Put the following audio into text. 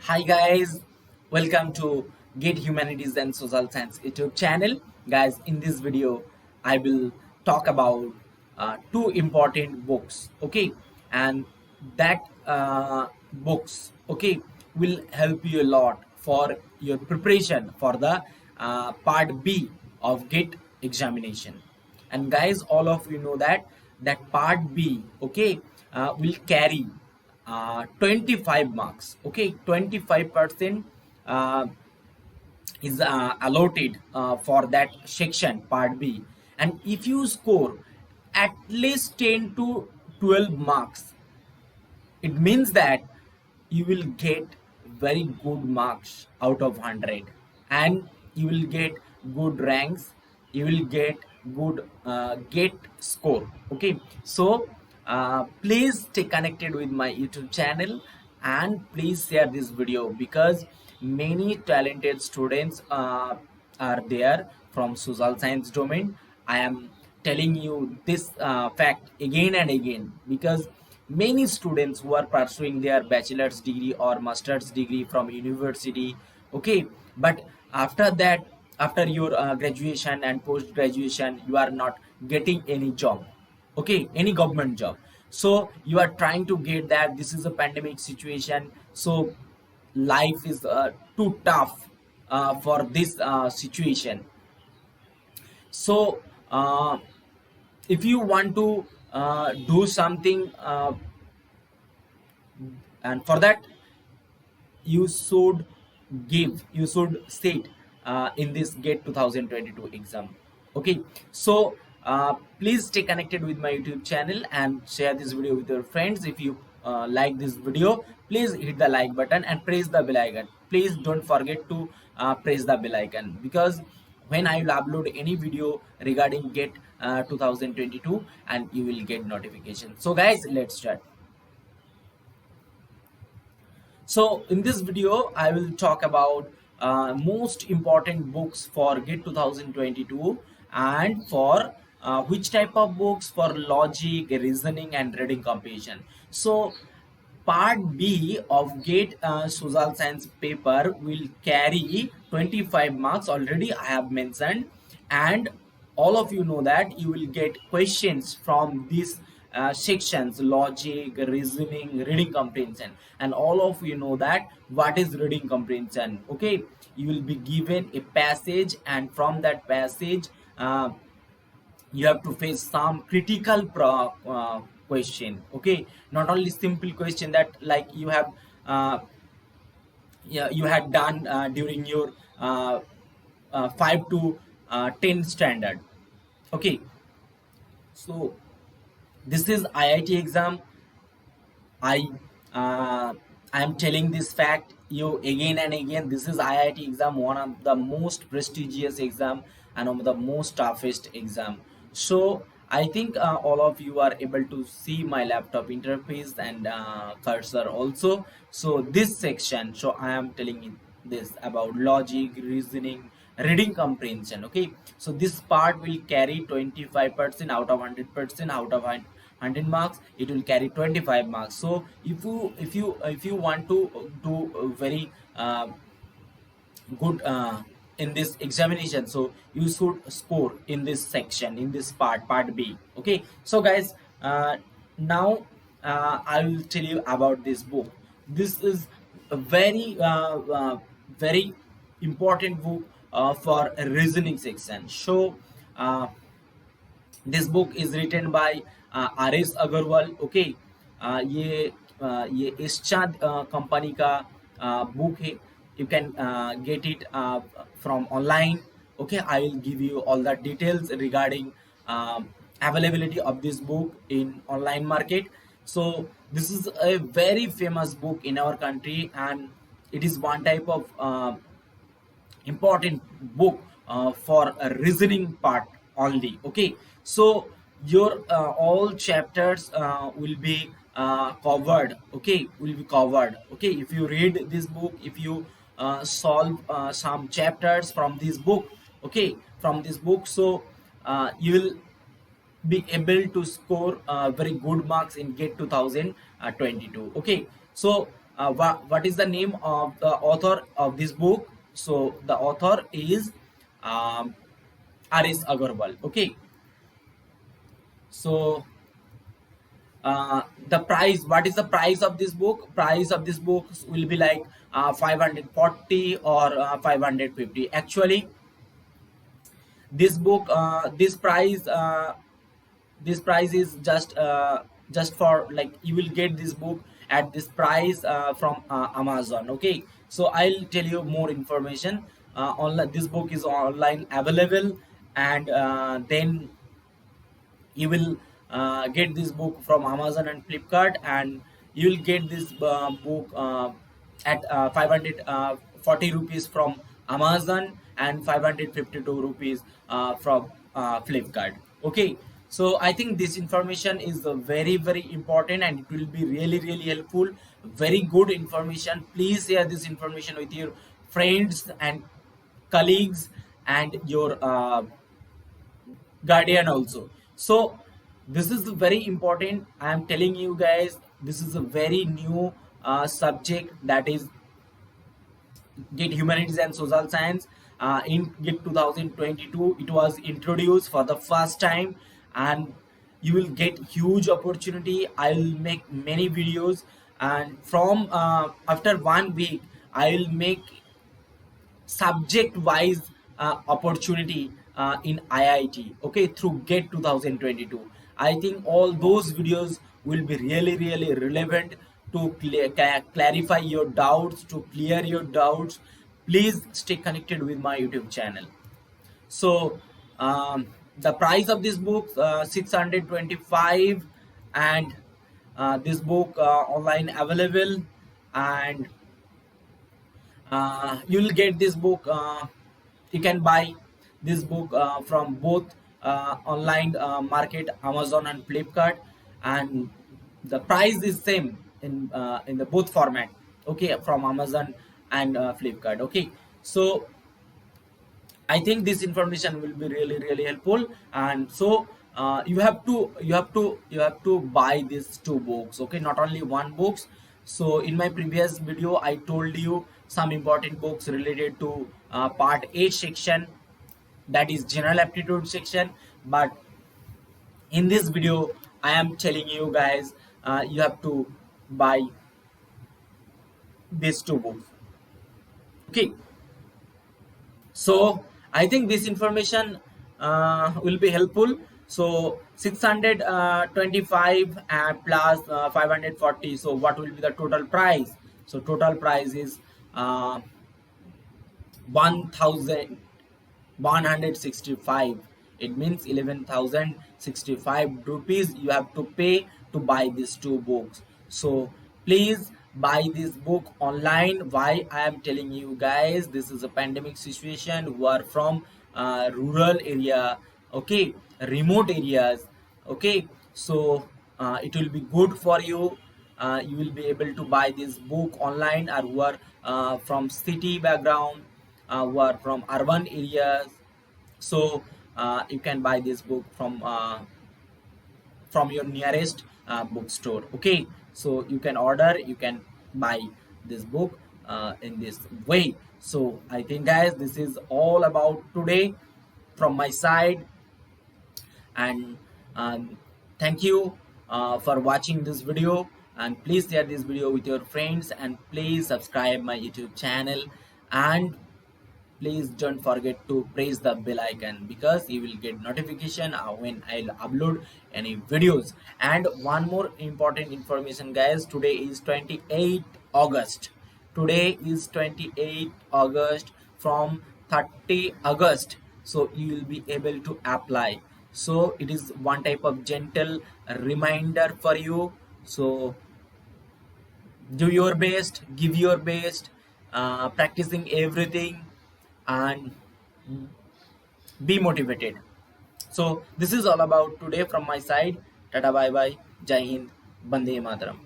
Hi guys, welcome to Get Humanities and Social Science YouTube channel. Guys, in this video, I will talk about two important books. Okay, and that books, okay, will help you a lot for your preparation for the part B of Get examination. And guys, all of you know that part B, okay, will carry 25 marks. Okay, 25% uh, is allotted for that section part B, and if you score at least 10 to 12 marks, it means that you will get very good marks out of 100, and you will get good ranks, you will get good get score. Okay, so please stay connected with my YouTube channel and please share this video because many talented students are there from social science domain. I am telling you this fact again and again because many students who are pursuing their bachelor's degree or master's degree from university, okay, but after that, after your graduation and post graduation, you are not getting any job, okay, any government job. So you are trying to get that. This is a pandemic situation, so life is too tough for this situation. So if you want to do something, and for that you should you should sit in this Get 2022 exam. Okay, so please stay connected with my YouTube channel and share this video with your friends. If you like this video, please hit the like button and press the bell icon. Please don't forget to press the bell icon because when I will upload any video regarding Get 2022, and you will get notification. So guys, let's start. So in this video, I will talk about most important books for GATE 2022 and for which type of books for logic, reasoning, and reading comprehension. So part B of GATE social science paper will carry 25 marks. Already I have mentioned, and all of you know that you will get questions from these sections: logic, reasoning, reading comprehension. And all of you know that what is reading comprehension. Okay, you will be given a passage, and from that passage you have to face some critical question. Okay, not only simple question that like you have yeah, you had done during your 5 to 10 standard. Okay, so this is IIT exam. I uh, I am telling this fact you again and again. This is IIT exam, one of the most prestigious exam and one of the most toughest exam. So I think all of you are able to see my laptop interface and cursor also. So this section, so I am telling you this about logic, reasoning, reading comprehension. Okay, so this part will carry 25% out of 100%. Out of 100 marks, it will carry 25 marks. So if you want to do a very good in this examination, so you should score in this section, in this part B. Okay, so guys, now I will tell you about this book. This is a very important book for a reasoning section. So this book is written by R S Agarwal. Okay, ये इश्चाद company का book है. You can get it from online. Okay, I will give you all the details regarding availability of this book in online market. So this is a very famous book in our country, and it is one type of important book for a reasoning part only. Okay, so your all chapters will be covered. Okay, will be covered. Okay, if you read this book, if you solve some chapters from this book, okay, from this book, so you will be able to score very good marks in GATE 2022. Okay, so what is the name of the author of this book? So the author is um, Aris Agarwal. Okay, so the price, what is the price of this book? Price of this book will be like 540 or 550. Actually, this book, this price is just for like, you will get this book at this price from Amazon. Okay, so I'll tell you more information. Online, this book is online available, and then you will get this book from Amazon and Flipkart, and you will get this book at 540 rupees from Amazon and 552 rupees from Flipkart. Okay, so I think this information is very important, and it will be really helpful. Very good information. Please share this information with your friends and colleagues and your guardian also. So this is very important. I am telling you guys, this is a very new subject, that is GIT Humanities and Social Science. In GIT 2022 it was introduced for the first time, and you will get huge opportunity. I will make many videos, and from after 1 week I will make subject wise opportunity in IIT, okay, through GATE 2022. I think all those videos will be really relevant to clarify your doubts, to clear your doubts. Please stay connected with my YouTube channel. So the price of this book 625, and this book online available, and you will get this book. You can buy this book from both online market, Amazon and Flipkart, and the price is same in the both format. Okay, from Amazon and Flipkart. Okay, so I think this information will be really helpful, and so you have to buy these two books. Okay, not only one books. So in my previous video, I told you some important books related to part A section, that is general aptitude section. But in this video, I am telling you guys, you have to buy these two books. Okay. So I think this information will be helpful. So 625 plus 540, so what will be the total price? So total price is 1165. It means 11,065 rupees you have to pay to buy these two books. So please buy this book online. Why I am telling you guys, this is a pandemic situation. Who are from rural area, okay, remote areas, okay, so it will be good for you. You will be able to buy this book online, or who are from city background, who are from urban areas. So you can buy this book from your nearest bookstore. Okay, so you can order, you can buy this book in this way. So I think guys, this is all about today from my side, and thank you for watching this video, and please share this video with your friends, and please subscribe my YouTube channel, and please don't forget to press the bell icon, because you will get notification when I'll upload any videos. And one more important information guys, today is 28 August. Today is 28 August. From 30 August, so you will be able to apply. So it is one type of gentle reminder for you. So do your best, give your best, practicing everything, and be motivated. So this is all about today from my side. Tata, bye bye, Jai Hind, Bande Mataram.